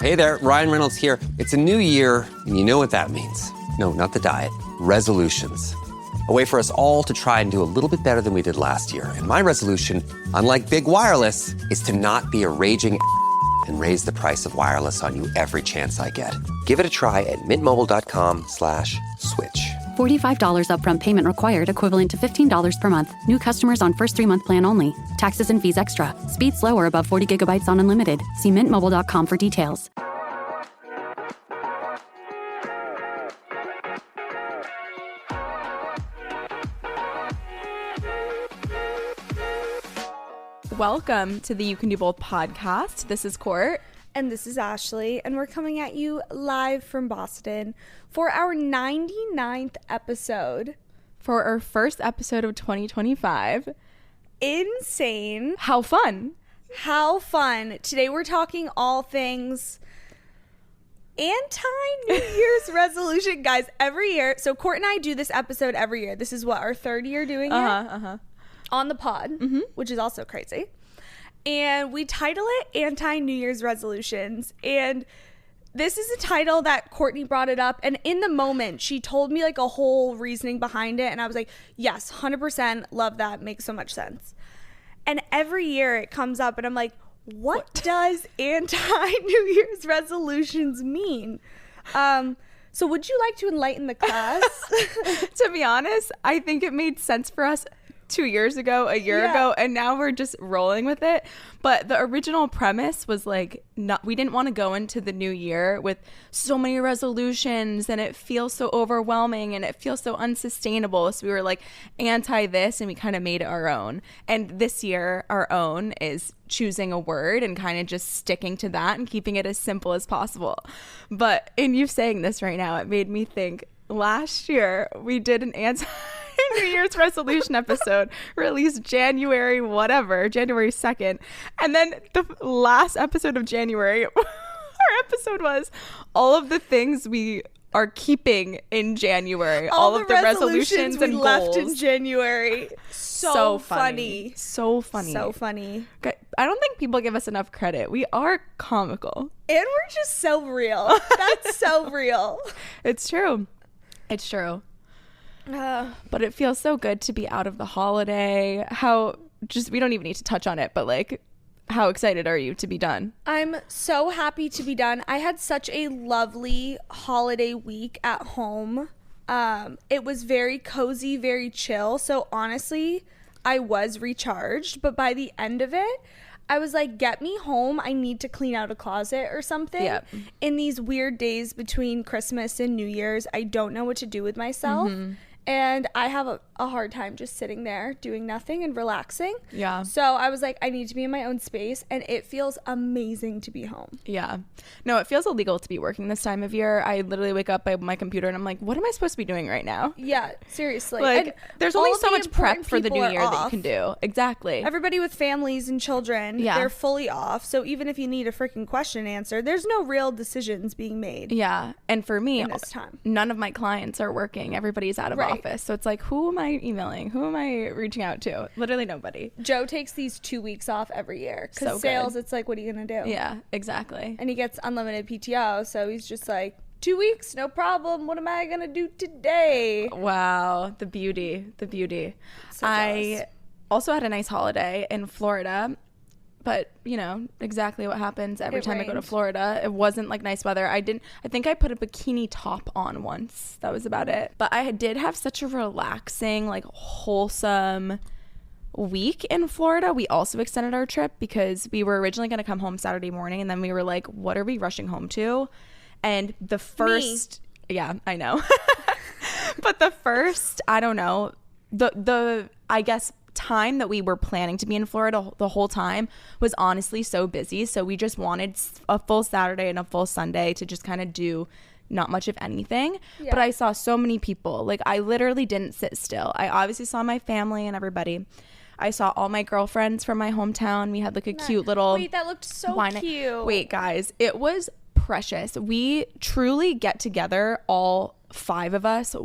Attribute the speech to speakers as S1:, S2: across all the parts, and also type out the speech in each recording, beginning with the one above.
S1: Hey there, Ryan Reynolds here. It's a new year, and you know what that means. No, not the diet. Resolutions. A way for us all to try and do a little bit better than we did last year. And my resolution, unlike Big Wireless, is to not be a raging and raise the price of wireless on you every chance I get. Give it a try at mintmobile.com/switch.
S2: $45 upfront payment required, equivalent to $15 per month. New customers on first 3-month plan only. Taxes and fees extra. Speed slower above 40 gigabytes on unlimited. See mintmobile.com for details.
S3: Welcome to the You Can Do Both podcast. This is Court.
S4: And this is Ashley, and we're coming at you live from Boston for our 99th episode.
S3: For our first episode of 2025.
S4: Insane.
S3: How fun.
S4: How fun. Today we're talking all things anti-New Year's resolution. Guys, every year, so Court and I do this episode every year. This is what, our third year doing it? On the pod, which is also crazy. And we title it Anti-New Year's Resolutions. And this is a title that Courtney brought it up. And in the moment, she told me like a whole reasoning behind it. And I was like, yes, 100% love that. Makes so much sense. And every year it comes up and I'm like, what does anti-New Year's resolutions mean? So would you like to enlighten the class?
S3: To be honest, I think it made sense for us 2 years ago, a year ago, and now we're just rolling with it. But the original premise was like, we didn't want to go into the new year with so many resolutions and it feels so overwhelming and it feels so unsustainable. So we were like anti this, and we kind of made it our own. And this year, our own is choosing a word and kind of just sticking to that and keeping it as simple as possible. But in you saying this right now, it made me think last year we did an New Year's resolution episode released January 2nd, and then the last episode of January our episode was all of the things we are keeping in January, all of the resolutions
S4: we
S3: and
S4: left
S3: goals
S4: in January. So funny.
S3: Okay, I don't think people give us enough credit. We are comical,
S4: and we're just so real. That's so real.
S3: It's true. But it feels so good to be out of the holiday. We don't even need to touch on it, but like, how excited are you to be done?
S4: I'm so happy to be done. I had such a lovely holiday week at home. It was very cozy, very chill. So honestly, I was recharged, but by the end of it, I was like, get me home. I need to clean out a closet or something.
S3: Yep.
S4: In these weird days between Christmas and New Year's, I don't know what to do with myself. And I have a hard time just sitting there doing nothing and relaxing.
S3: Yeah.
S4: So I was like, I need to be in my own space, and it feels amazing to be home.
S3: Yeah. No, it feels illegal to be working this time of year. I literally wake up by my computer and I'm like, what am I supposed to be doing right now?
S4: Yeah, seriously.
S3: Like,
S4: and
S3: there's only so much prep for the new year that you can do. Exactly.
S4: Everybody with families and children, they're fully off. So even if you need a freaking question answered, there's no real decisions being made.
S3: Yeah. And for me,
S4: this time,
S3: none of my clients are working. Everybody's out of office. So it's like, who am I emailing? Who am I reaching out to? Literally nobody.
S4: Joe takes these 2 weeks off every year because sales, it's like, what are you going to do?
S3: Yeah, exactly.
S4: And he gets unlimited PTO. So he's just like, 2 weeks, no problem. What am I going to do today?
S3: Wow. The beauty.
S4: So
S3: I also had a nice holiday in Florida. But, you know, exactly what happens every time I go to Florida. It wasn't like nice weather. I think I put a bikini top on once. That was about it. But I did have such a relaxing, like, wholesome week in Florida. We also extended our trip because we were originally going to come home Saturday morning. And then we were like, what are we rushing home to? And the first... Yeah, I know. But the first, I don't know, the I guess... time that we were planning to be in Florida the whole time was honestly so busy, so we just wanted a full Saturday and a full Sunday to just kind of do not much of anything. But I saw so many people. Like, I literally didn't sit still. I obviously saw my family and everybody. I saw all my girlfriends from my hometown. We had like a cute little
S4: that looked so cute.
S3: Wait, guys, it was precious. We truly get together, all 5 of us,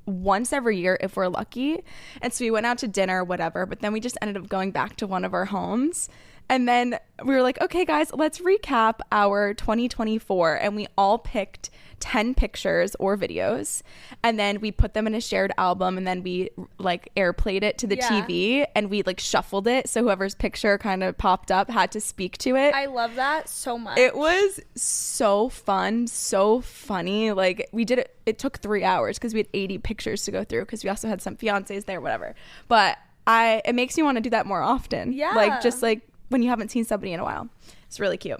S3: once every year if we're lucky. And so we went out to dinner, whatever, but then we just ended up going back to one of our homes And then we were like, okay, guys, let's recap our 2024. And we all picked 10 pictures or videos. And then we put them in a shared album. And then we like airplayed it to the TV. And we like shuffled it. So whoever's picture kind of popped up had to speak to it.
S4: I love that so much.
S3: It was so fun, so funny. Like we did it. It took 3 hours because we had 80 pictures to go through because we also had some fiancés there, whatever. But it makes me want to do that more often.
S4: Yeah.
S3: Like just like when you haven't seen somebody in a while. It's really cute.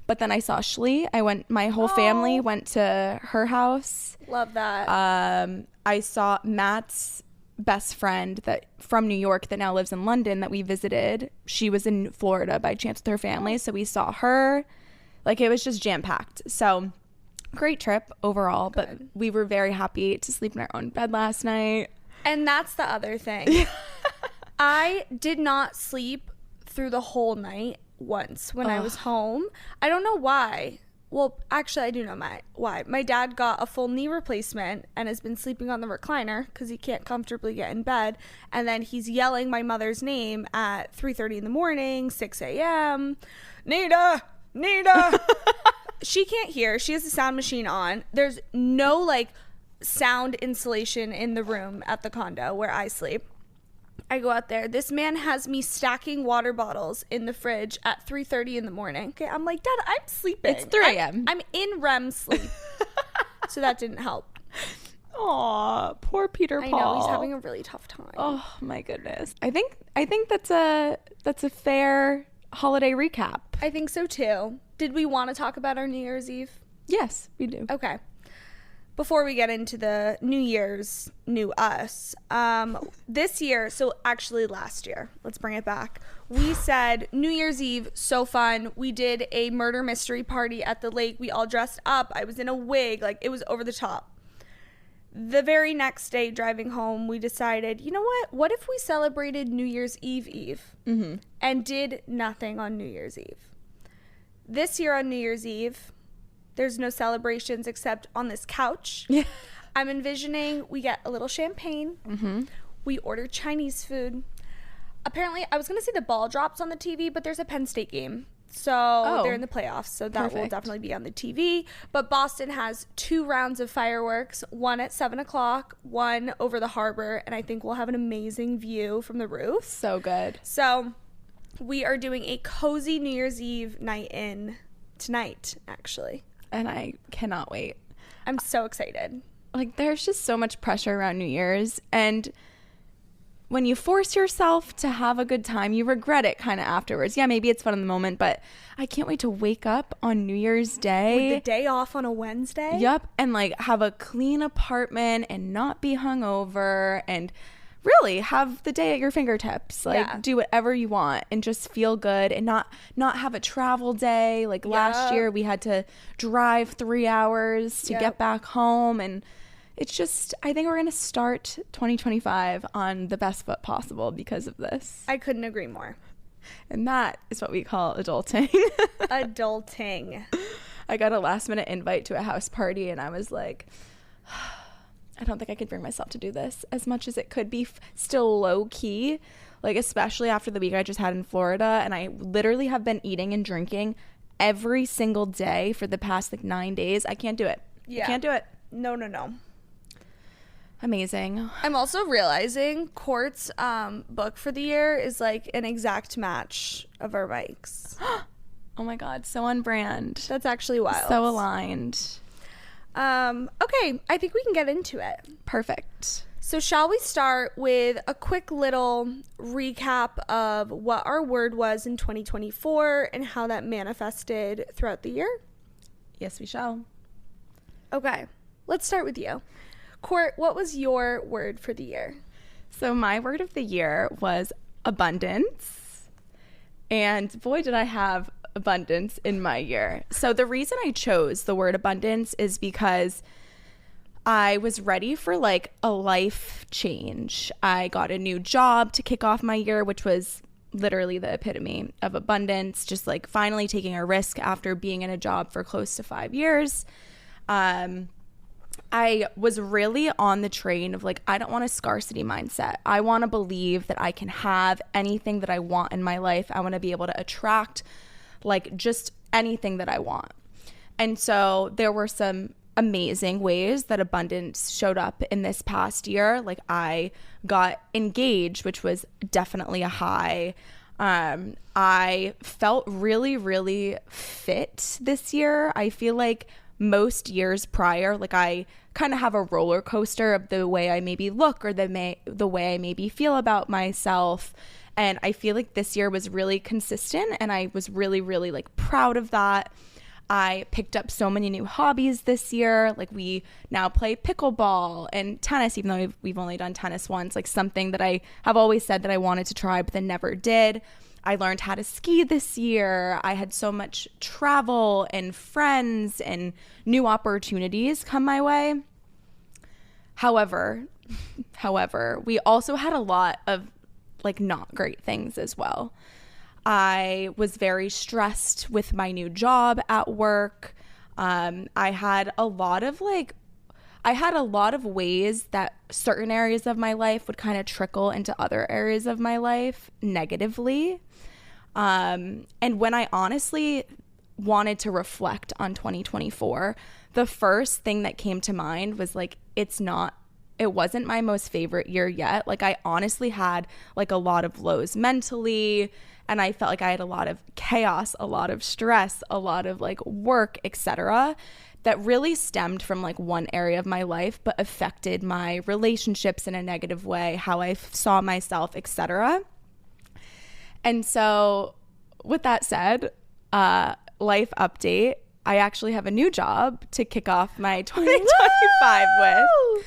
S3: But then I saw Shlee. My whole family went to her house.
S4: Love that.
S3: I saw Matt's best friend from New York that now lives in London that we visited. She was in Florida by chance with her family. So we saw her. Like it was just jam-packed. So great trip overall. Good. But we were very happy to sleep in our own bed last night.
S4: And that's the other thing. I did not sleep through the whole night once when I was home. I don't know why. Well, actually, I do know why. My dad got a full knee replacement and has been sleeping on the recliner because he can't comfortably get in bed. And then he's yelling my mother's name at 3:30 in the morning, 6 a.m. Nita! She can't hear. She has the sound machine on. There's no, like, sound insulation in the room at the condo where I sleep. I go out there. This man has me stacking water bottles in the fridge at 3:30 in the morning. Okay, I'm like, Dad, I'm sleeping.
S3: It's 3 a.m.
S4: I'm in REM sleep. So that didn't help.
S3: Aw, poor Peter Paul.
S4: I know, he's having a really tough time.
S3: Oh my goodness. I think that's a fair holiday recap.
S4: I think so too. Did we want to talk about our New Year's Eve?
S3: Yes, we do.
S4: Okay. Before we get into the New Year's new us, this year, so actually last year, let's bring it back. We said New Year's Eve, so fun. We did a murder mystery party at the lake. We all dressed up. I was in a wig. Like, it was over the top. The very next day, driving home, we decided, you know what? What if we celebrated New Year's Eve and did nothing on New Year's Eve? This year on New Year's Eve, there's no celebrations except on this couch. Yeah. I'm envisioning we get a little champagne. Mm-hmm. We order Chinese food. Apparently, I was going to say the ball drops on the TV, but there's a Penn State game. So they're in the playoffs. So that will definitely be on the TV. But Boston has 2 rounds of fireworks, one at 7 o'clock, one over the harbor. And I think we'll have an amazing view from the roof.
S3: So good.
S4: So we are doing a cozy New Year's Eve night in tonight, actually.
S3: And I cannot wait.
S4: I'm so excited.
S3: Like, there's just so much pressure around New Year's. And when you force yourself to have a good time, you regret it kind of afterwards. Yeah, maybe it's fun in the moment, but I can't wait to wake up on New Year's Day.
S4: With the day off on a Wednesday?
S3: Yep. And, like, have a clean apartment and not be hungover and really have the day at your fingertips. Like, do whatever you want and just feel good and not have a travel day. Like, last year we had to drive 3 hours to get back home. And it's just, I think we're going to start 2025 on the best foot possible because of this.
S4: I couldn't agree more.
S3: And that is what we call adulting.
S4: Adulting.
S3: I got a last minute invite to a house party and I was like, I don't think I could bring myself to do this as much as it could be still low key, like especially after the week I just had in Florida. And I literally have been eating and drinking every single day for the past like 9 days. I can't do it. Yeah. I can't do it.
S4: No.
S3: Amazing.
S4: I'm also realizing Court's book for the year is like an exact match of our bikes.
S3: Oh my God. So on brand.
S4: That's actually wild.
S3: So aligned.
S4: Okay, I think we can get into it.
S3: Perfect.
S4: So shall we start with a quick little recap of what our word was in 2024 and how that manifested throughout the year?
S3: Yes, we shall.
S4: Okay, let's start with you. Court, what was your word for the year?
S3: So my word of the year was abundance. And boy, did I have abundance in my year. So the reason I chose the word abundance is because I was ready for like a life change. I got a new job to kick off my year, which was literally the epitome of abundance, just like finally taking a risk after being in a job for close to 5 years. I was really on the train of like, I don't want a scarcity mindset. I want to believe that I can have anything that I want in my life. I want to be able to attract like just anything that I want. And so there were some amazing ways that abundance showed up in this past year. Like I got engaged, which was definitely a high. I felt really, really fit this year. I feel like most years prior, like I kind of have a roller coaster of the way I maybe look or the way I maybe feel about myself. And I feel like this year was really consistent, and I was really, really like proud of that. I picked up so many new hobbies this year. Like we now play pickleball and tennis, even though we've only done tennis once, like something that I have always said that I wanted to try, but then never did. I learned how to ski this year. I had so much travel and friends and new opportunities come my way. However, we also had a lot of like not great things as well. I was very stressed with my new job at work. I had a lot of ways that certain areas of my life would kind of trickle into other areas of my life negatively. And when I honestly wanted to reflect on 2024, the first thing that came to mind was like, it wasn't my most favorite year yet. Like I honestly had like a lot of lows mentally, and I felt like I had a lot of chaos, a lot of stress, a lot of like work, etc., that really stemmed from like one area of my life, but affected my relationships in a negative way, how I saw myself, etc. And so with that said, life update, I actually have a new job to kick off my 2025 with.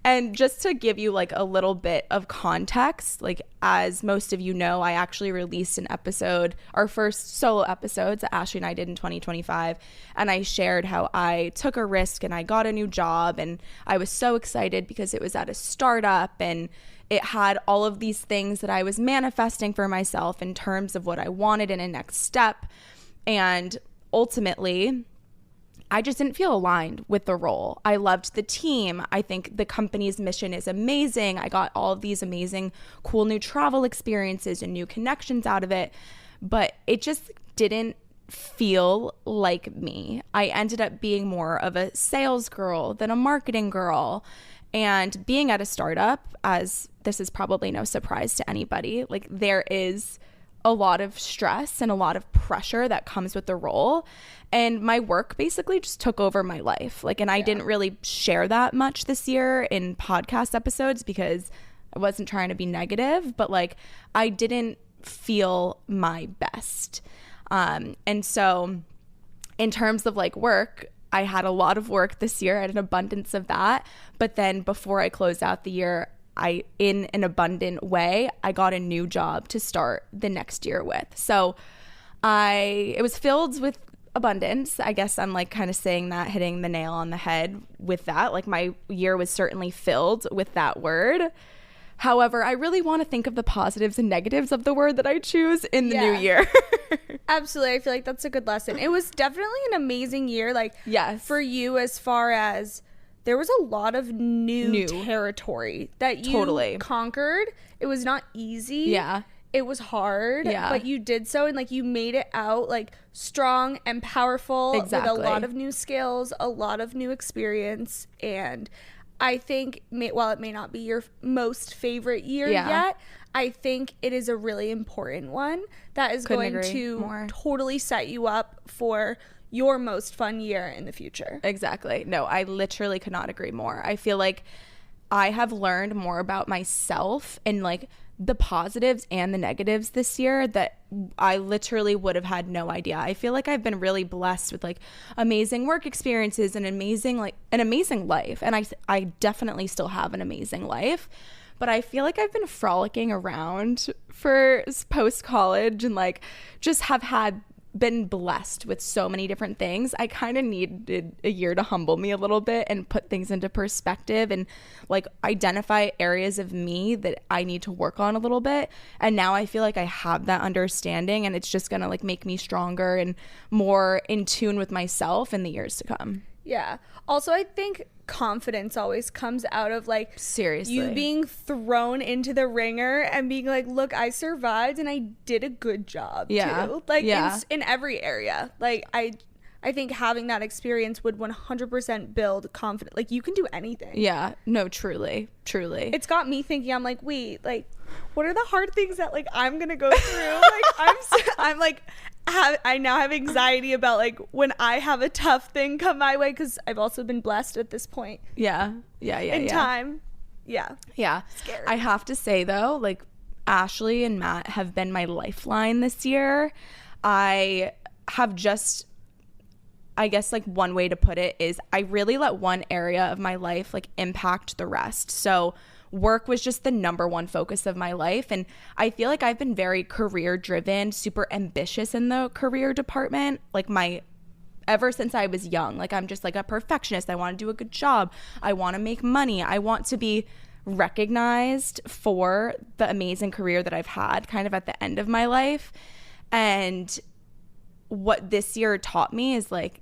S3: And just to give you like a little bit of context, like as most of you know, I actually released an episode, our first solo episodes that Ashley and I did in 2025. And I shared how I took a risk and I got a new job, and I was so excited because it was at a startup and it had all of these things that I was manifesting for myself in terms of what I wanted in a next step. And ultimately, I just didn't feel aligned with the role. I loved the team. I think the company's mission is amazing. I got all of these amazing, cool new travel experiences and new connections out of it, but it just didn't feel like me. I ended up being more of a sales girl than a marketing girl. And being at a startup, as this is probably no surprise to anybody, like there is a lot of stress and a lot of pressure that comes with the role. And my work basically just took over my life. Like, and I didn't really share that much this year in podcast episodes because I wasn't trying to be negative, but like I didn't feel my best. And so in terms of like work, I had a lot of work this year. I had an abundance of that. But then before I closed out the year, in an abundant way, I got a new job to start the next year with. So it was filled with abundance. I guess I'm like kind of saying that, hitting the nail on the head with that. Like my year was certainly filled with that word. However, I really want to think of the positives and negatives of the word that I choose in the new year.
S4: Absolutely. I feel like that's a good lesson. It was definitely an amazing year. Like, yes, for you, as far as there was a lot of new territory that you conquered. It was not easy. Yeah. It was hard. Yeah. But you did so, and like you made it out like strong and powerful. Exactly. With a lot of new skills, a lot of new experience. And I think while it may not be your most favorite year yet, I think it is a really important one that is going to totally set you up for your most fun year in the future.
S3: Exactly. No, I literally could not agree more. I feel like I have learned more about myself and like the positives and the negatives this year that I literally would have had no idea. I feel like I've been really blessed with like amazing work experiences and an amazing life. And I definitely still have an amazing life, but I feel like I've been frolicking around for post-college and like just have been blessed with so many different things. I kind of needed a year to humble me a little bit and put things into perspective and like identify areas of me that I need to work on a little bit. And now I feel like I have that understanding, and it's just gonna like make me stronger and more in tune with myself in the years to come.
S4: Yeah. Also, I think confidence always comes out of like
S3: seriously
S4: you being thrown into the ringer and being like, look, I survived and I did a good job too. Like in every area. Like I think having that experience would 100% build confidence. Like you can do anything.
S3: Yeah. No, truly.
S4: It's got me thinking, I'm like, wait, like what are the hard things that like I'm gonna go through? Like I'm like I now have anxiety about like when I have a tough thing come my way, because I've also been blessed at this point.
S3: Yeah.
S4: Time. Yeah.
S3: Scary. I have to say though, like Ashley and Matt have been my lifeline this year. I have just, I guess like one way to put it is I really let one area of my life like impact the rest. So work was just the number one focus of my life. And I feel like I've been very career driven, super ambitious in the career department. Like ever since I was young, like I'm just like a perfectionist. I want to do a good job. I want to make money. I want to be recognized for the amazing career that I've had kind of at the end of my life. And what this year taught me is like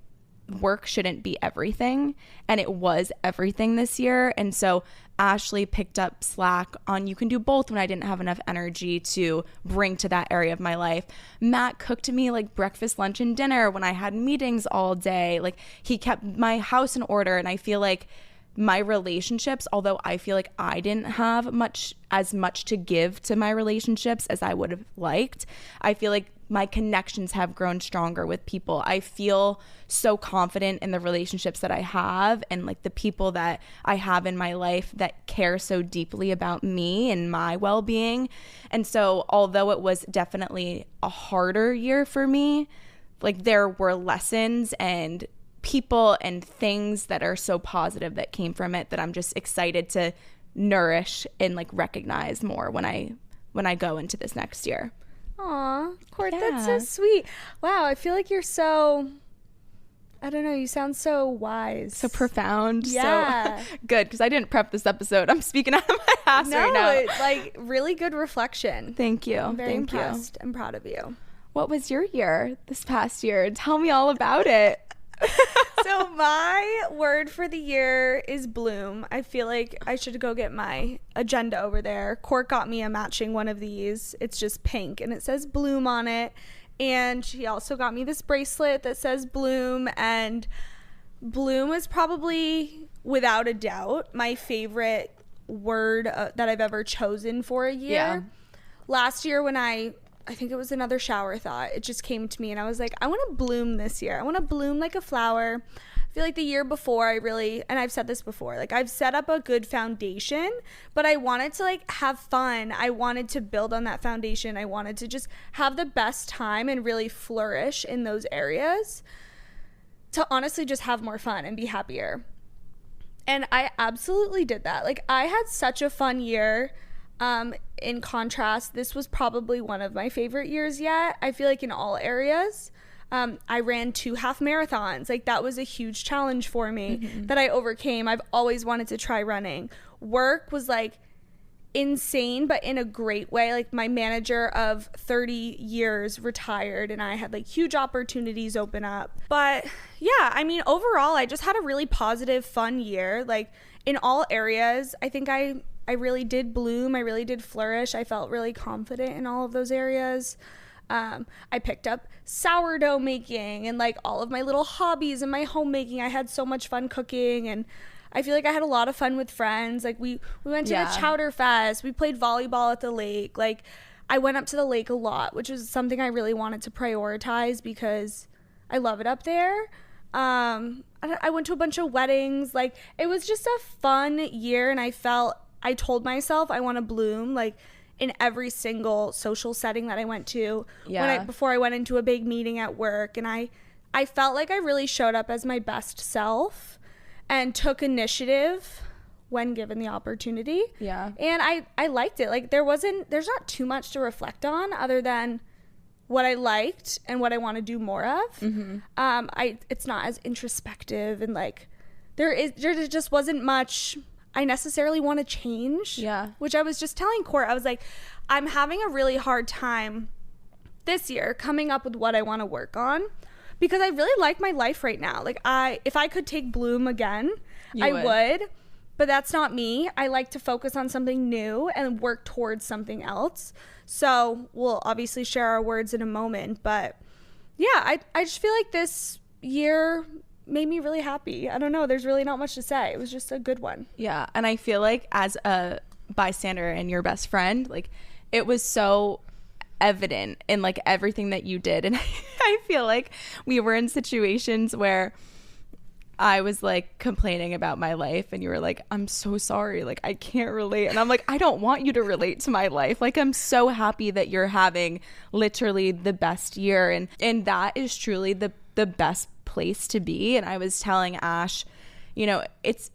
S3: work shouldn't be everything, and it was everything this year. And so Ashley picked up slack on you can do both when I didn't have enough energy to bring to that area of my life. Matt cooked me like breakfast, lunch, and dinner when I had meetings all day. Like he kept my house in order. And I feel like my relationships, although I feel like I didn't have as much to give to my relationships as I would have liked, I feel like my connections have grown stronger with people. I feel so confident in the relationships that I have and like the people that I have in my life that care so deeply about me and my well-being. And so although it was definitely a harder year for me, like there were lessons and people and things that are so positive that came from it that I'm just excited to nourish and like recognize more when I go into this next year.
S4: Aw, Court, that's so sweet. Wow, I feel like you're so, I don't know, you sound so wise.
S3: So profound.
S4: Yeah.
S3: So good, because I didn't prep this episode. I'm speaking out of my ass right now.
S4: No, like really good reflection.
S3: Thank you.
S4: I'm very impressed. I'm proud of you.
S3: What was your year this past year? Tell me all about it.
S4: So my word for the year is bloom. I feel like I should go get my agenda over there. Court got me a matching one of these. It's just pink and it says bloom on it. And she also got me this bracelet that says bloom. And bloom is probably, without a doubt, my favorite word that I've ever chosen for a year.
S3: Yeah.
S4: Last year when I think it was another shower thought, it just came to me and I was like, I want to bloom this year. I want to bloom like a flower. I feel like the year before and I've said this before, like I've set up a good foundation, but I wanted to like have fun. I wanted to build on that foundation. I wanted to just have the best time and really flourish in those areas to honestly just have more fun and be happier. And I absolutely did that. Like I had such a fun year. In contrast, this was probably one of my favorite years yet. I feel like in all areas. I ran 2 half marathons. Like that was a huge challenge for me that I overcame. I've always wanted to try running. Work was like insane, but in a great way. Like my manager of 30 years retired and I had like huge opportunities open up. But yeah, I mean, overall, I just had a really positive, fun year. Like in all areas, I think I really did bloom. I really did flourish. I felt really confident in all of those areas. I picked up sourdough making and like all of my little hobbies and my homemaking. I had so much fun cooking and I feel like I had a lot of fun with friends. Like we went to the Chowder Fest. We played volleyball at the lake. Like I went up to the lake a lot, which was something I really wanted to prioritize because I love it up there. I went to a bunch of weddings. Like it was just a fun year and I told myself I want to bloom like in every single social setting that I went to before I went into a big meeting at work. And I felt like I really showed up as my best self and took initiative when given the opportunity.
S3: Yeah.
S4: And I liked it. Like there's not too much to reflect on other than what I liked and what I want to do more of. It's not as introspective and like there just wasn't much I necessarily want to change.
S3: Yeah.
S4: Which I was just telling Court, I was like, I'm having a really hard time this year coming up with what I want to work on because I really like my life right now. Like if I could take Bloom again, I would. But that's not me. I like to focus on something new and work towards something else. So we'll obviously share our words in a moment. But yeah, I just feel like this year made me really happy. I don't know. There's really not much to say. It was just a good one.
S3: Yeah. And I feel like as a bystander and your best friend, like it was so evident in like everything that you did. And I feel like we were in situations where I was like complaining about my life and you were like, I'm so sorry, like I can't relate. And I'm like, I don't want you to relate to my life. Like I'm so happy that you're having literally the best year, and that is truly the best place to be. And I was telling Ash, you know, it's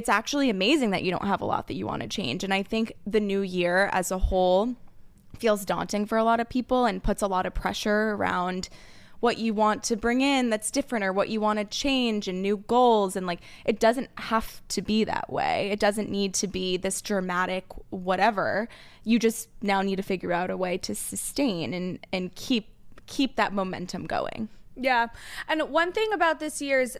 S3: actually amazing that you don't have a lot that you want to change. And I think the new year as a whole feels daunting for a lot of people and puts a lot of pressure around what you want to bring in that's different, or what you want to change, and new goals. And like, it doesn't have to be that way. It doesn't need to be this dramatic whatever. You just now need to figure out a way to sustain and keep that momentum going.
S4: Yeah. And one thing about this year is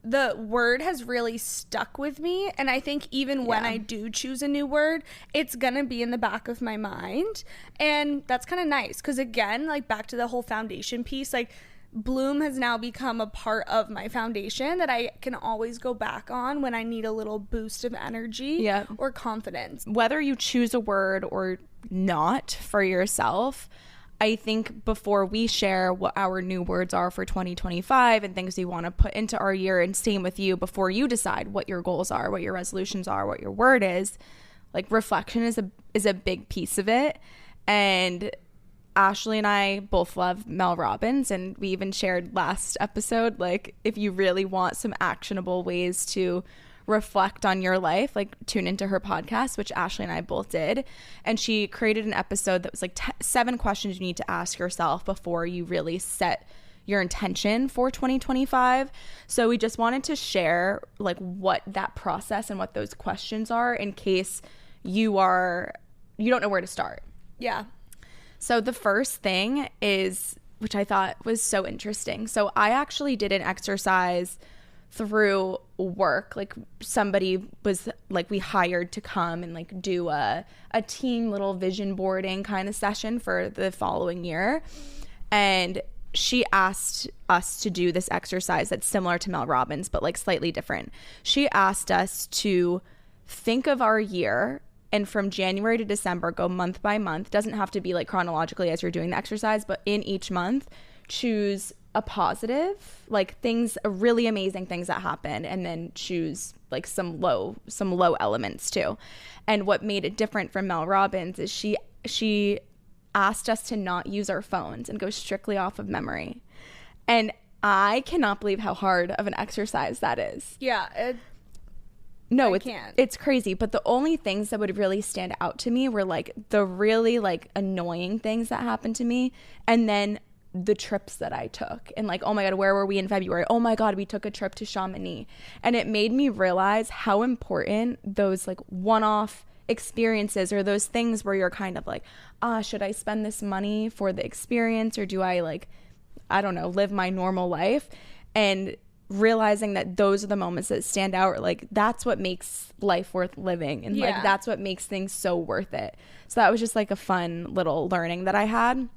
S4: the word has really stuck with me. And I think even when I do choose a new word, it's going to be in the back of my mind. And that's kind of nice. Because again, like back to the whole foundation piece, like Bloom has now become a part of my foundation that I can always go back on when I need a little boost of energy or confidence.
S3: Whether you choose a word or not for yourself, I think before we share what our new words are for 2025 and things we want to put into our year, and same with you, before you decide what your goals are, what your resolutions are, what your word is, like reflection is a big piece of it. And Ashley and I both love Mel Robbins, and we even shared last episode, like if you really want some actionable ways to reflect on your life, like tune into her podcast, which Ashley and I both did. And she created an episode that was like 7 questions you need to ask yourself before you really set your intention for 2025. So we just wanted to share like what that process and what those questions are in case you don't know where to start.
S4: Yeah.
S3: So the first thing is, which I thought was so interesting. So I actually did an exercise through work. Like somebody was like, we hired to come and like do a team little vision boarding kind of session for the following year. And she asked us to do this exercise that's similar to Mel Robbins, but like slightly different. She asked us to think of our year, and from January to December, go month by month. Doesn't have to be like chronologically as you're doing the exercise, but in each month, choose a positive, like things, really amazing things that happen, and then choose like some low elements too. And what made it different from Mel Robbins is she asked us to not use our phones and go strictly off of memory. And I cannot believe how hard of an exercise that is.
S4: Yeah.
S3: It's crazy. But the only things that would really stand out to me were like the really like annoying things that happened to me, and then the trips that I took, and like, oh my God, where were we in February? Oh my God, we took a trip to Chamonix. And it made me realize how important those like one-off experiences, or those things where you're kind of like, should I spend this money for the experience, or do I like, I don't know, live my normal life? And realizing that those are the moments that stand out, like that's what makes life worth living, and like that's what makes things so worth it. So that was just like a fun little learning that I had.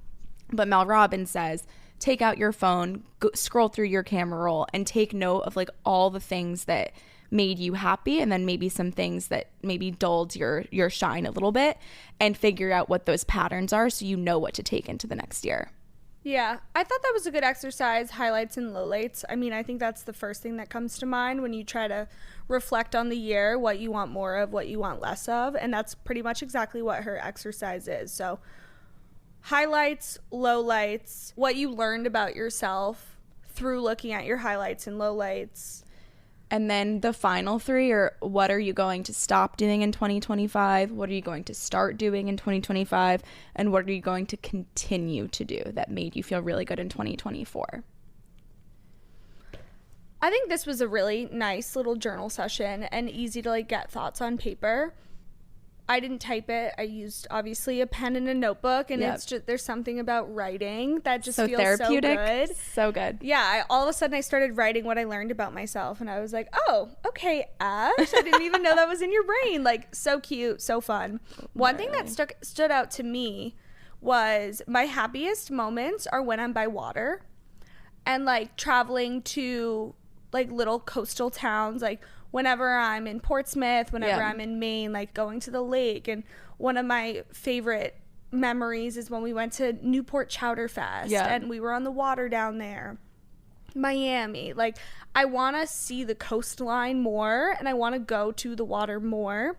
S3: But Mel Robbins says, take out your phone, scroll through your camera roll, and take note of like all the things that made you happy, and then maybe some things that maybe dulled your shine a little bit, and figure out what those patterns are so you know what to take into the next year.
S4: Yeah, I thought that was a good exercise, highlights and lowlights. I mean, I think that's the first thing that comes to mind when you try to reflect on the year, what you want more of, what you want less of, and that's pretty much exactly what her exercise is. So highlights, lowlights, what you learned about yourself through looking at your highlights and lowlights.
S3: And then the final 3 are, what are you going to stop doing in 2025? What are you going to start doing in 2025? And what are you going to continue to do that made you feel really good in 2024?
S4: I think this was a really nice little journal session and easy to like get thoughts on paper. I didn't type it. I used obviously a pen and a notebook, and
S3: Yep.
S4: it's just, there's something about writing that just
S3: So
S4: feels
S3: therapeutic.
S4: so good.
S3: So good.
S4: Yeah, all of a sudden I started writing what I learned about myself, and I was like, oh, okay, Ash, I didn't even know that was in your brain. Like, so cute, so fun. One thing that stood out to me was my happiest moments are when I'm by water and like traveling to like little coastal towns, like whenever I'm in Portsmouth, whenever I'm in Maine, like going to the lake. And one of my favorite memories is when we went to Newport Chowder Fest and we were on the water down there. Miami, like I want to see the coastline more, and I want to go to the water more.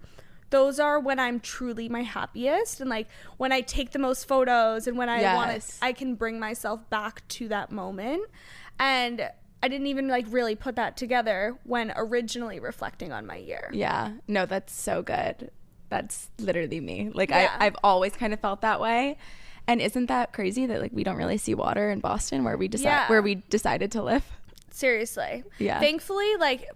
S4: Those are when I'm truly my happiest, and like when I take the most photos, and when I want to, I can bring myself back to that moment. And I didn't even like really put that together when originally reflecting on my year.
S3: Yeah. No, that's so good. That's literally me. Like I've always kind of felt that way. And isn't that crazy that like we don't really see water in Boston where we decided to live?
S4: Seriously.
S3: Yeah.
S4: Thankfully, like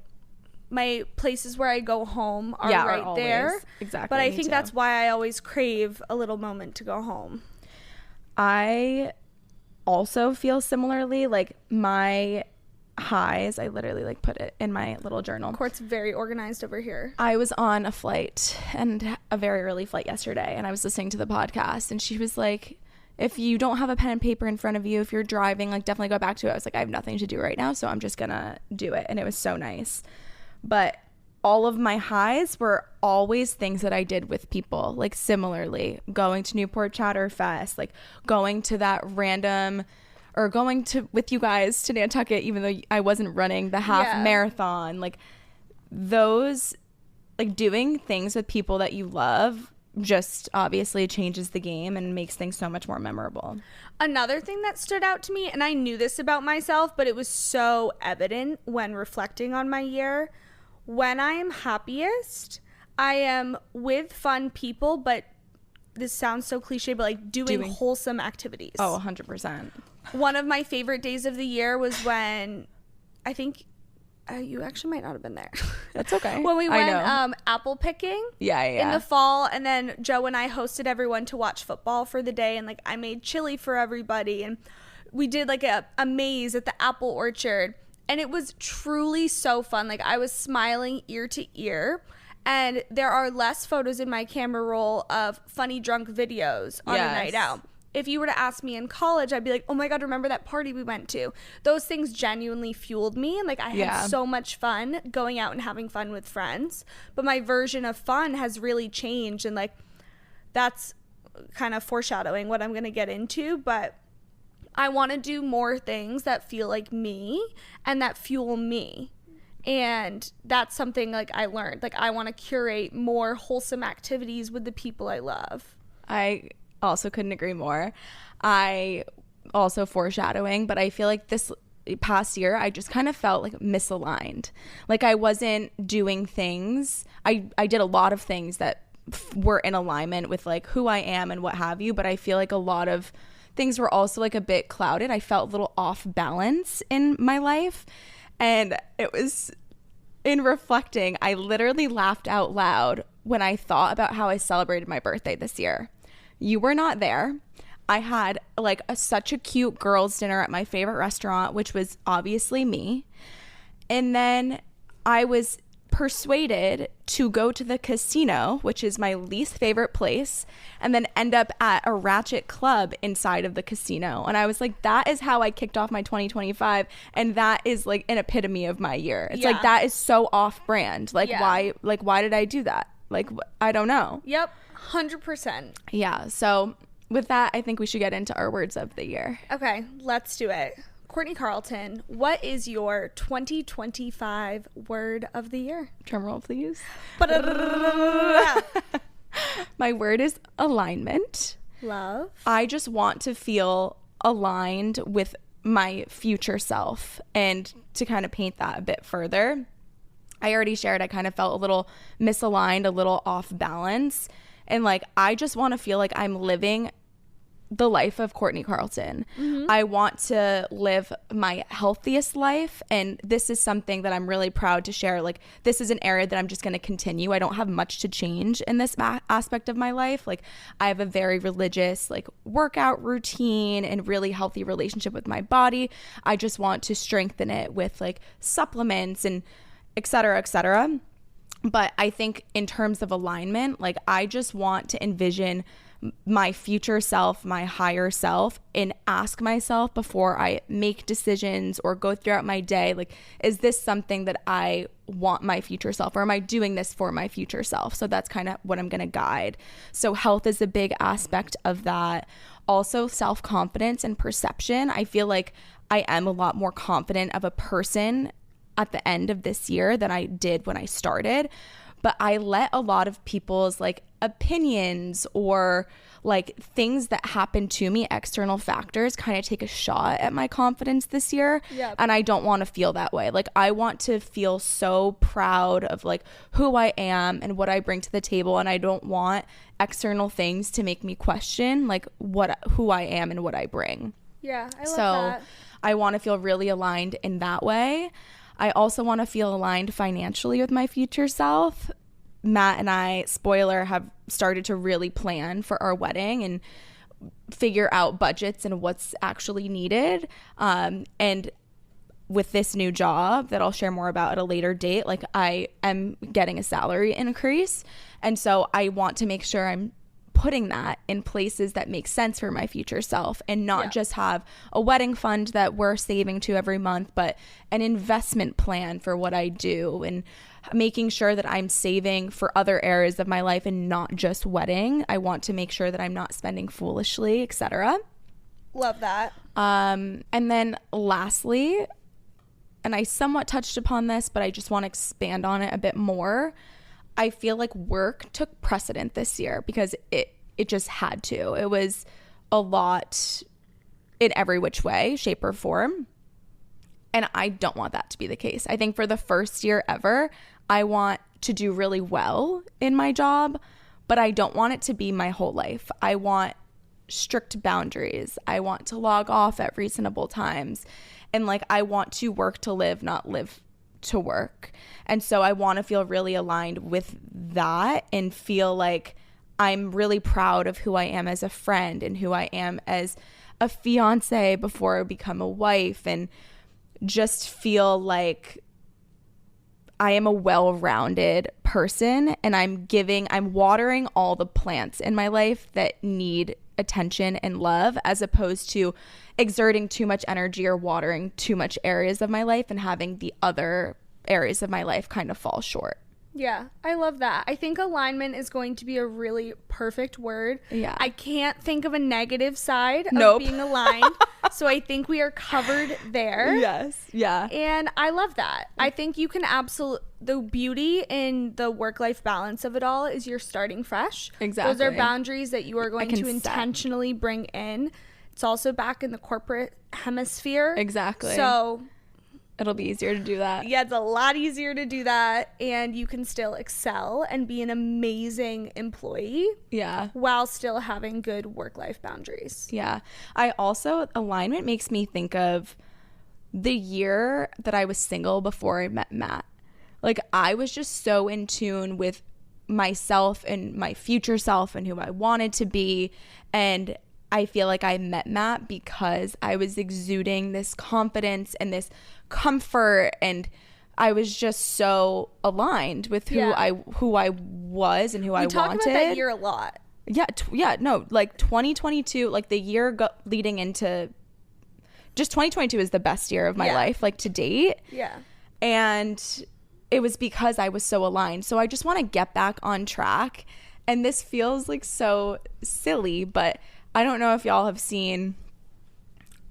S4: my places where I go home are right there.
S3: Exactly.
S4: But I think that's why I always crave a little moment to go home.
S3: I also feel similarly. Like my highs, I literally like put it in my little journal.
S4: Court's very organized over here.
S3: I was on a flight, and a very early flight yesterday, and I was listening to the podcast, and she was like, if you don't have a pen and paper in front of you, if you're driving, like definitely go back to it. I was like, I have nothing to do right now, so I'm just gonna do it. And it was so nice. But all of my highs were always things that I did with people, like similarly going to Newport Chowder Fest, like going to that random, or going to with you guys to Nantucket, even though I wasn't running the half marathon. Like those, like doing things with people that you love just obviously changes the game and makes things so much more memorable.
S4: Another thing that stood out to me, and I knew this about myself, but it was so evident when reflecting on my year, when I am happiest, I am with fun people, but this sounds so cliche, but like doing wholesome activities.
S3: Oh, 100%.
S4: One of my favorite days of the year was when, I think you actually might not have been there.
S3: That's okay.
S4: When we went apple picking in the fall, and then Joe and I hosted everyone to watch football for the day, and like I made chili for everybody, and we did like a maze at the apple orchard, and it was truly so fun. Like I was smiling ear to ear. And there are less photos in my camera roll of funny drunk videos on a night out. If you were to ask me in college, I'd be like, oh my God, remember that party we went to? Those things genuinely fueled me. And like I had so much fun going out and having fun with friends. But my version of fun has really changed. And like that's kind of foreshadowing what I'm going to get into. But I want to do more things that feel like me and that fuel me. And that's something like I learned. Like I want to curate more wholesome activities with the people I love.
S3: I also couldn't agree more. I also foreshadowing, but I feel like this past year I just kind of felt like misaligned. Like I wasn't doing things. I did a lot of things that were in alignment with like who I am and what have you, but I feel like a lot of things were also like a bit clouded. I felt a little off balance in my life. And it was, in reflecting, I literally laughed out loud when I thought about how I celebrated my birthday this year. You were not there. I had like such a cute girls' dinner at my favorite restaurant, which was obviously me. And then I was persuaded to go to the casino, which is my least favorite place, and then end up at a ratchet club inside of the casino. And I was like, that is how I kicked off my 2025, and that is like an epitome of my year. It's like that is so off brand. Like why did I do that? Like I don't know.
S4: Yep, 100%.
S3: Yeah, so with that, I think we should get into our words of the year.
S4: Okay, let's do it. Courtney Carlton, what is your 2025 word of the year?
S3: Drum roll, please. My word is alignment.
S4: Love.
S3: I just want to feel aligned with my future self. And to kind of paint that a bit further, I already shared I kind of felt a little misaligned, a little off balance. And like, I just want to feel like I'm living the life of Courtney Carlton. I want to live my healthiest life, and this is something that I'm really proud to share. Like, this is an area that I'm just going to continue. I don't have much to change in this aspect of my life. Like, I have a very religious, like, workout routine and really healthy relationship with my body. I just want to strengthen it with like supplements and et cetera, et cetera. But I think in terms of alignment, like, I just want to envision my future self, my higher self, and ask myself before I make decisions or go throughout my day, like, is this something that I want my future self, or am I doing this for my future self? So that's kind of what I'm going to guide. So health is a big aspect of that. Also, self-confidence and perception. I feel like I am a lot more confident of a person at the end of this year than I did when I started. But I let a lot of people's like opinions or like things that happen to me, external factors, kind of take a shot at my confidence this year. Yep. And I don't want to feel that way. Like, I want to feel so proud of like who I am and what I bring to the table. And I don't want external things to make me question like who I am and what I bring.
S4: Yeah, I love that.
S3: I want to feel really aligned in that way. I also want to feel aligned financially with my future self. Matt and I, spoiler, have started to really plan for our wedding and figure out budgets and what's actually needed. And with this new job that I'll share more about at a later date, like, I am getting a salary increase. And so I want to make sure I'm putting that in places that make sense for my future self, and not just have a wedding fund that we're saving to every month, but an investment plan for what I do, and making sure that I'm saving for other areas of my life and not just wedding. I want to make sure that I'm not spending foolishly, etc.
S4: Love that.
S3: And then lastly, and I somewhat touched upon this, but I just want to expand on it a bit more. I feel like work took precedent this year because it just had to. It was a lot in every which way, shape, or form. And I don't want that to be the case. I think for the first year ever, I want to do really well in my job, but I don't want it to be my whole life. I want strict boundaries. I want to log off at reasonable times. And like, I want to work to live, not live to work. And so I want to feel really aligned with that and feel like I'm really proud of who I am as a friend and who I am as a fiance before I become a wife, and just feel like I am a well-rounded person, and I'm watering all the plants in my life that need attention and love, as opposed to exerting too much energy or watering too much areas of my life and having the other areas of my life kind of fall short.
S4: Yeah, I love that. I think alignment is going to be a really perfect word. Yeah. I can't think of a negative side of being aligned. So I think we are covered there.
S3: Yes. Yeah.
S4: And I love that. I think you can the beauty in the work-life balance of it all is you're starting fresh.
S3: Exactly.
S4: Those are boundaries that you are going to intentionally bring in. It's also back in the corporate hemisphere.
S3: Exactly.
S4: So
S3: it'll be easier to do that.
S4: Yeah, it's a lot easier to do that, and you can still excel and be an amazing employee.
S3: Yeah.
S4: While still having good work-life boundaries.
S3: Yeah. Alignment makes me think of the year that I was single before I met Matt. Like, I was just so in tune with myself and my future self and who I wanted to be, and I feel like I met Matt because I was exuding this confidence and this comfort, and I was just so aligned with who I was and who I wanted. We talk about
S4: that year a lot.
S3: Yeah, no, like 2022, like the year leading into just 2022 is the best year of my life, like to date.
S4: Yeah.
S3: And it was because I was so aligned. So I just want to get back on track. And this feels like so silly, but I don't know if y'all have seen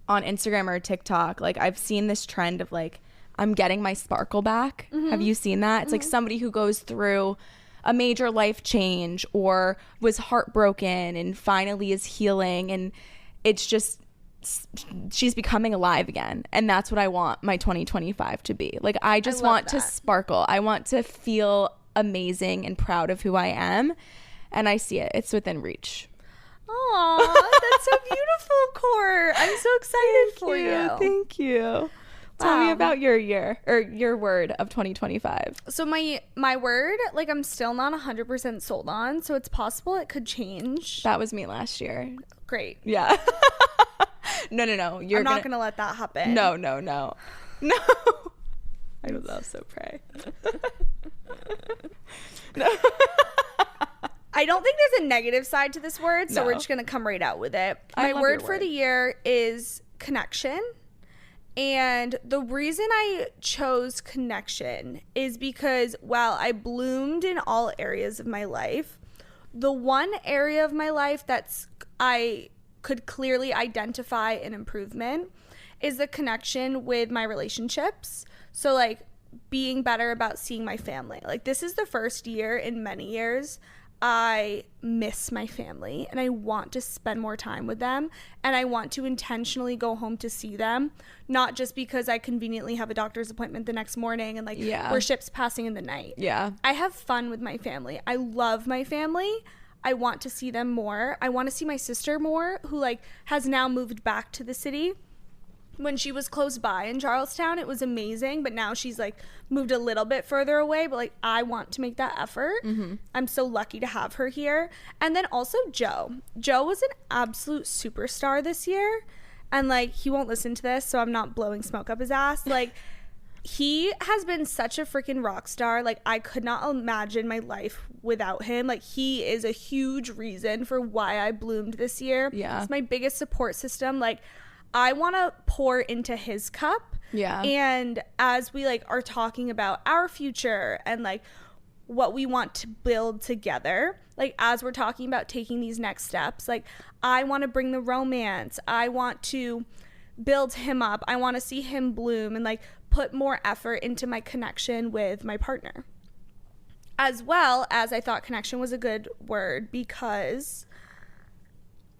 S3: on Instagram or TikTok, like I've seen this trend of like, I'm getting my sparkle back. Mm-hmm. Have you seen that? It's like somebody who goes through a major life change or was heartbroken and finally is healing, and it's just, she's becoming alive again. And that's what I want my 2025 to be. Like, I just want to sparkle. I want to feel amazing and proud of who I am. And I see it. It's within reach.
S4: Aw, that's so beautiful, Court. I'm so excited for you.
S3: Thank you. Tell me about your year, or your word of 2025.
S4: So my word, like, I'm still not 100% sold on, so it's possible it could change.
S3: That was me last year.
S4: Great.
S3: Yeah. No.
S4: I'm not gonna let that happen.
S3: No. I was also pray.
S4: No. I don't think there's a negative side to this word, so we're just gonna come right out with it. My word for the year is connection. And the reason I chose connection is because while I bloomed in all areas of my life, the one area of my life I could clearly identify an improvement is the connection with my relationships. So, like, being better about seeing my family. Like, this is the first year in many years I miss my family and I want to spend more time with them, and I want to intentionally go home to see them, not just because I conveniently have a doctor's appointment the next morning and we're ships passing in the night.
S3: Yeah.
S4: I have fun with my family. I love my family. I want to see them more. I want to see my sister more, who has now moved back to the city. When she was close by in Charlestown, it was amazing, but now she's moved a little bit further away, but I want to make that effort. Mm-hmm. I'm so lucky to have her here. And then also Joe was an absolute superstar this year, and he won't listen to this, so I'm not blowing smoke up his ass. He has been such a freaking rock star. I could not imagine my life without him. He is a huge reason for why I bloomed this year.
S3: Yeah.
S4: It's my biggest support system. I want to pour into his cup.
S3: Yeah.
S4: And as we are talking about our future and what we want to build together, as we're talking about taking these next steps, I want to bring the romance. I want to build him up. I want to see him bloom and put more effort into my connection with my partner. As well as I thought connection was a good word because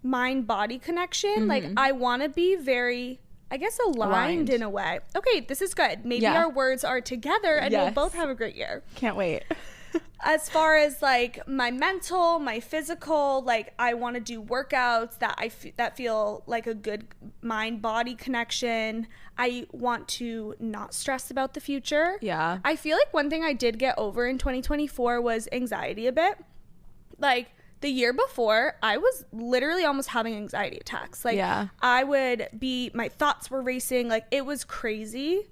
S4: mind-body connection, mm-hmm. I want to be very, I guess, aligned in a way. Okay, this is good. Maybe our words are together and we'll both have a great year.
S3: Can't wait.
S4: As far as my mental, my physical, I want to do workouts that feel like a good mind-body connection. I want to not stress about the future.
S3: Yeah. I
S4: feel one thing I did get over in 2024 was anxiety a bit. The year before, I was literally almost having anxiety attacks. My thoughts were racing. It was crazy.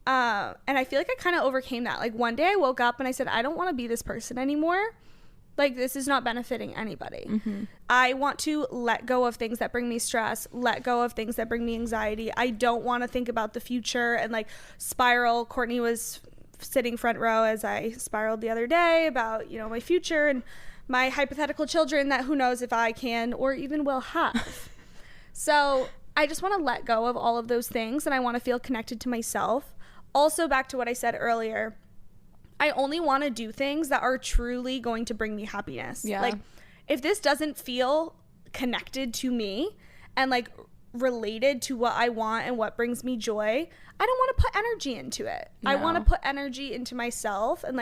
S4: And I feel I kind of overcame that. One day I woke up and I said, I don't want to be this person anymore. This is not benefiting anybody. Mm-hmm. I want to let go of things that bring me stress, let go of things that bring me anxiety. I don't want to think about the future and spiral. Courtney was sitting front row as I spiraled the other day about, my future and my hypothetical children that who knows if I can or even will have. So I just want to let go of all of those things, and I want to feel connected to myself. Also, back to what I said earlier, I only want to do things that are truly going to bring me happiness.
S3: Yeah.
S4: If this doesn't feel connected to me and related to what I want and what brings me joy, I don't want to put energy into it. No. I want to put energy into myself and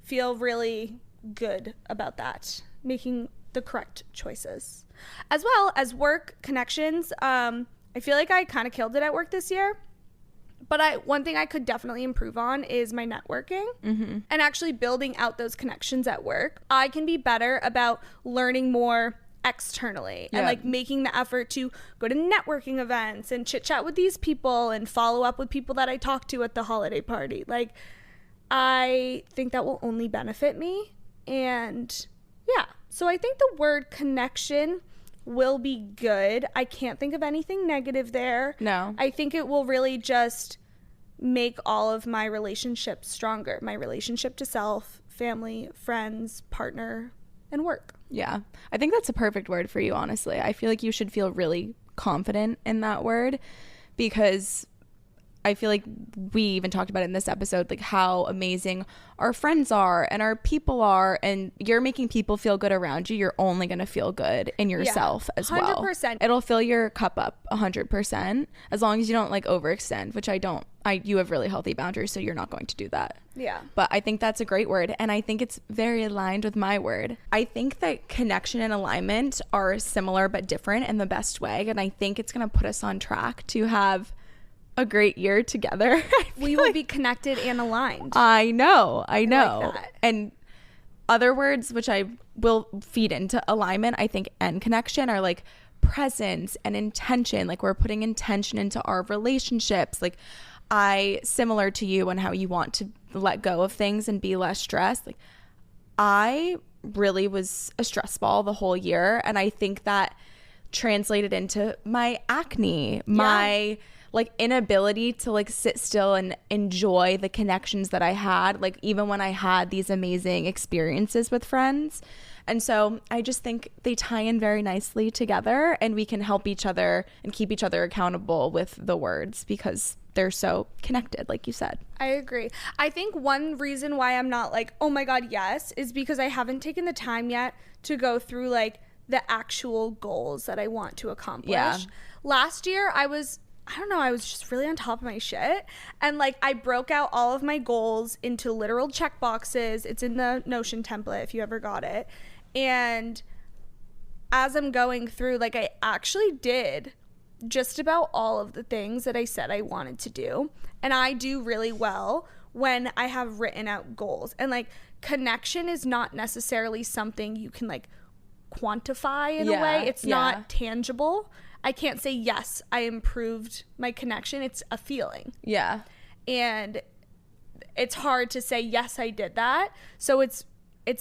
S4: feel really good about that, making the correct choices. As well as work connections, I feel I kind of killed it at work this year, but one thing I could definitely improve on is my networking, mm-hmm. and actually building out those connections at work. I can be better about learning more externally and making the effort to go to networking events and chit chat with these people and follow up with people that I talked to at the holiday party. I think that will only benefit me. And so I think the word connection will be good. I can't think of anything negative there.
S3: No.
S4: I think it will really just make all of my relationships stronger. My relationship to self, family, friends, partner, and work.
S3: Yeah. I think that's a perfect word for you, honestly. I feel you should feel really confident in that word because I feel like we even talked about it in this episode, like how amazing our friends are and our people are, and you're making people feel good around you. You're only going to feel good in yourself as well.
S4: 100%.
S3: It'll fill your cup up 100%, as long as you don't like overextend, which I don't. You have really healthy boundaries, so you're not going to do that.
S4: Yeah.
S3: But I think that's a great word, and I think it's very aligned with my word. I think that connection and alignment are similar but different in the best way, and I think it's going to put us on track to have a great year together.
S4: We will be connected and aligned.
S3: I know.
S4: like that.
S3: And other words which I will feed into alignment, I think, and connection are like presence and intention. Like we're putting intention into our relationships. Like similar to you and how you want to let go of things and be less stressed. Like I really was a stress ball the whole year, and I think that translated into my acne, my like inability to like sit still and enjoy the connections that I had, like even when I had these amazing experiences with friends. And so I just think they tie in very nicely together, and we can help each other and keep each other accountable with the words because they're so connected, like you said.
S4: I agree. I think one reason why I'm not like, oh my God, yes, is because I haven't taken the time yet to go through like the actual goals that I want to accomplish.
S3: Yeah.
S4: Last year, I was just really on top of my shit. And like I broke out all of my goals into literal check boxes. It's in the Notion template if you ever got it. And as I'm going through, like I actually did just about all of the things that I said I wanted to do. And I do really well when I have written out goals. And like connection is not necessarily something you can like quantify in a way. It's not tangible. I can't say, yes, I improved my connection. It's a feeling.
S3: Yeah.
S4: And it's hard to say, yes, I did that. So it's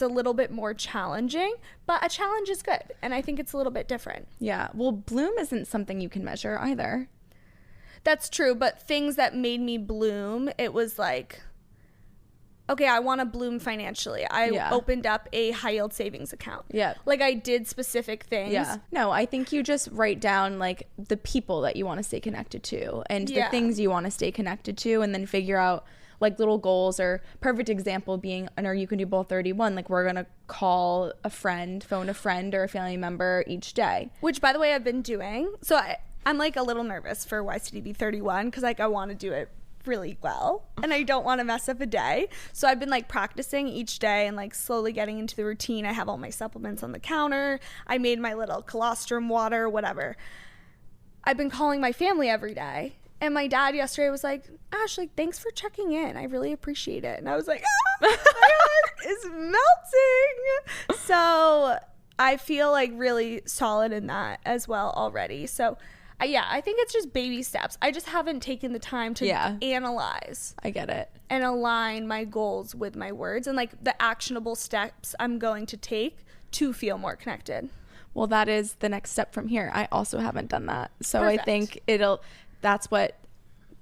S4: a little bit more challenging, but a challenge is good. And I think it's a little bit different.
S3: Yeah. Well, bloom isn't something you can measure either.
S4: That's true. But things that made me bloom, it was like, okay, I want to bloom financially. I opened up a high yield savings account.
S3: Yeah.
S4: Like I did specific things.
S3: Yeah. No, I think you just write down like the people that you want to stay connected to and the things you want to stay connected to, and then figure out like little goals. Or perfect example being, or you can do both 31. Like we're going to call a friend, phone a friend or a family member each day.
S4: Which, by the way, I've been doing. So I'm like a little nervous for YCDB 31 because like I want to do it really well and I don't want to mess up a day. So I've been like practicing each day and like slowly getting into the routine. I have all my supplements on the counter. I made my little colostrum water, whatever. I've been calling my family every day. And my dad yesterday was like, Ashley, thanks for checking in. I really appreciate it. And I was like, my heart is melting. So I feel like really solid in that as well already. So I think it's just baby steps. I just haven't taken the time to analyze.
S3: I get it.
S4: And align my goals with my words and like the actionable steps I'm going to take to feel more connected.
S3: Well, that is the next step from here. I also haven't done that. So
S4: Perfect.
S3: I think that's what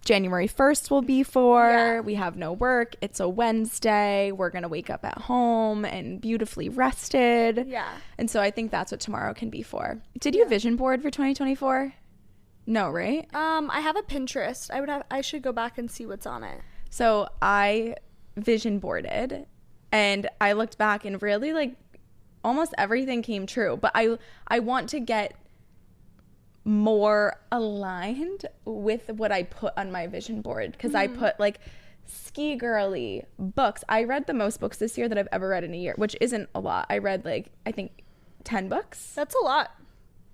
S3: January 1st will be for.
S4: Yeah.
S3: We have no work. It's a Wednesday. We're going to wake up at home and beautifully rested.
S4: Yeah.
S3: And so I think that's what tomorrow can be for. Did you vision board for 2024? No, right?
S4: I have a Pinterest. I should go back and see what's on it.
S3: So I vision boarded and I looked back and really like almost everything came true. But I want to get more aligned with what I put on my vision board, because I put like ski girly books. I read the most books this year that I've ever read in a year, which isn't a lot. I read like I think 10 books.
S4: That's a lot.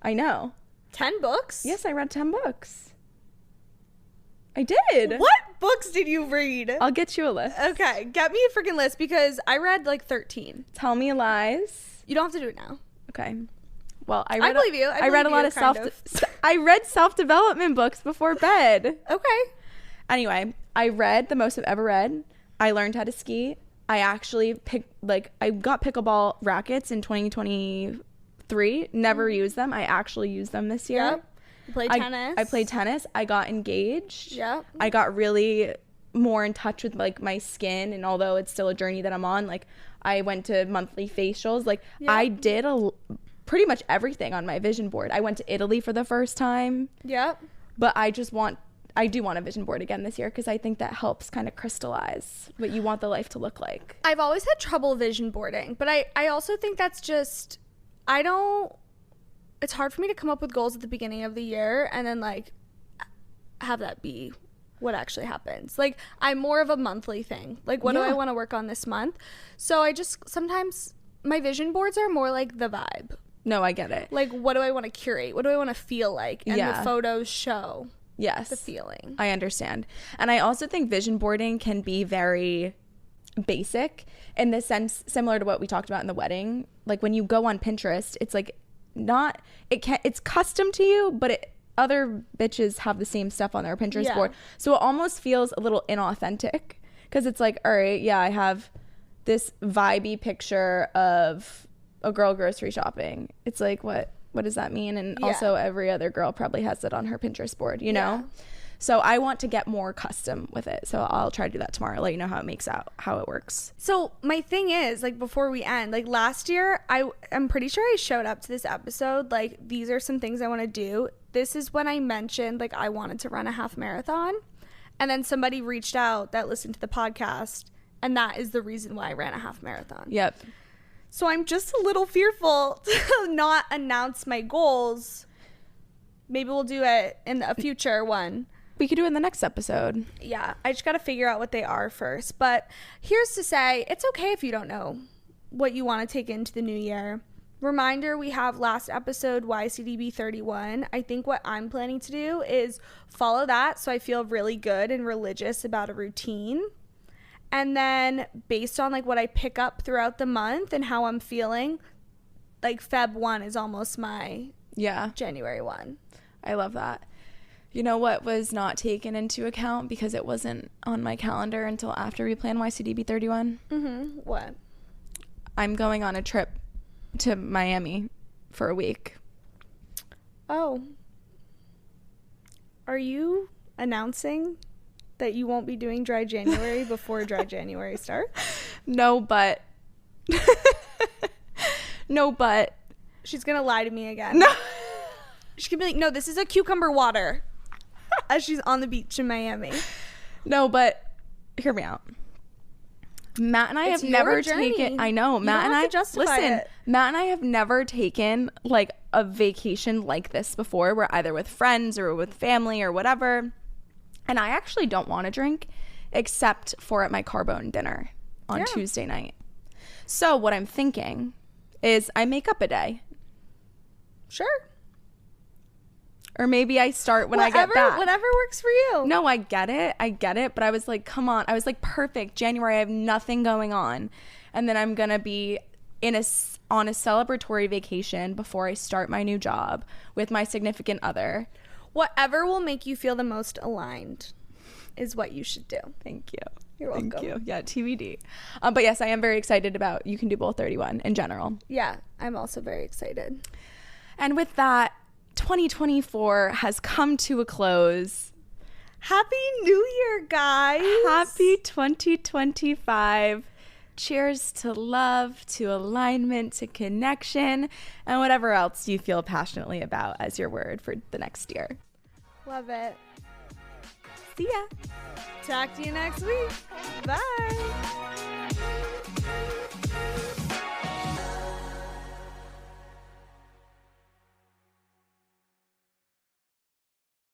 S3: I know.
S4: 10 books?
S3: Yes, I read 10 books. I did.
S4: What books did you read?
S3: I'll get you a list.
S4: Okay, get me a freaking list because I read like 13.
S3: Tell me lies.
S4: You don't have to do it now.
S3: Okay. Well, I
S4: believe you.
S3: I read a lot of I read self-development books before bed.
S4: Okay.
S3: Anyway, I read the most I've ever read. I learned how to ski. I actually I got pickleball rackets in 2023. Never used them. I actually used them this year.
S4: Yep. You played tennis.
S3: I played tennis. I got engaged.
S4: Yep.
S3: I got really more in touch with like my skin, and although it's still a journey that I'm on, like I went to monthly facials. Like I did pretty much everything on my vision board. I went to Italy for the first time.
S4: Yep.
S3: But I do want a vision board again this year because I think that helps kind of crystallize what you want the life to look like.
S4: I've always had trouble vision boarding, but I also think that's just, it's hard for me to come up with goals at the beginning of the year and then like have that be what actually happens. Like I'm more of a monthly thing. Like what do I want to work on this month? So I just, sometimes my vision boards are more like the vibe.
S3: No, I get it.
S4: Like what do I want to curate? What do I want to feel like? And the photos show the feeling.
S3: I understand. And I also think vision boarding can be very basic in the sense similar to what we talked about in the wedding. Like when you go on Pinterest, it's like it's custom to you, but other bitches have the same stuff on their Pinterest board. So it almost feels a little inauthentic because it's like, all right, I have this vibey picture of a girl grocery shopping. It's like, what does that mean? And also every other girl probably has it on her Pinterest board, you know? So I want to get more custom with it. So I'll try to do that tomorrow. Let you know how it works.
S4: So my thing is, like, before we end, like last year, I'm pretty sure I showed up to this episode. Like, these are some things I want to do. This is when I mentioned, like, I wanted to run a half marathon. And then somebody reached out that listened to the podcast. And that is the reason why I ran a half marathon.
S3: Yep.
S4: So I'm just a little fearful to not announce my goals. Maybe we'll do it in a future one.
S3: We could do it in the next episode.
S4: Yeah, I just got to figure out what they are first. But here's to say, it's okay if you don't know what you want to take into the new year. Reminder, we have last episode, YCDB 31. I think what I'm planning to do is follow that so I feel really good and religious about a routine. And then based on like what I pick up throughout the month and how I'm feeling, like Feb 1 is almost my January 1.
S3: I love that. You know what was not taken into account because it wasn't on my calendar until after we planned YCDB 31?
S4: What?
S3: I'm going on a trip to Miami for a week.
S4: Oh. Are you announcing that you won't be doing Dry January before Dry January starts?
S3: No, but
S4: she's gonna lie to me again.
S3: No.
S4: She's gonna be like, no, this is a cucumber water. As she's on the beach in Miami.
S3: No, but hear me out. Matt and I have never taken. I know. Matt and I listen. Matt and I have never taken like a vacation like this before, where either with friends or with family or whatever. And I actually don't want to drink, except for at my Carbone dinner on Tuesday night. So what I'm thinking is I make up a day.
S4: Sure.
S3: Or maybe I start when I get back.
S4: Whatever works for you.
S3: No, I get it. But I was like, come on. I was like, perfect. January, I have nothing going on. And then I'm going to be on a celebratory vacation before I start my new job with my significant other.
S4: Whatever will make you feel the most aligned is what you should do.
S3: Thank you.
S4: You're welcome.
S3: Thank you. Yeah, TBD. But yes, I am very excited about You Can Do Both 31 in general.
S4: Yeah, I'm also very excited.
S3: And with that, 2024 has come to a close.
S4: Happy New Year, guys.
S3: Happy 2025. Cheers to love, to alignment, to connection, and whatever else you feel passionately about as your word for the next year.
S4: Love it.
S3: See ya.
S4: Talk to you next week. Bye.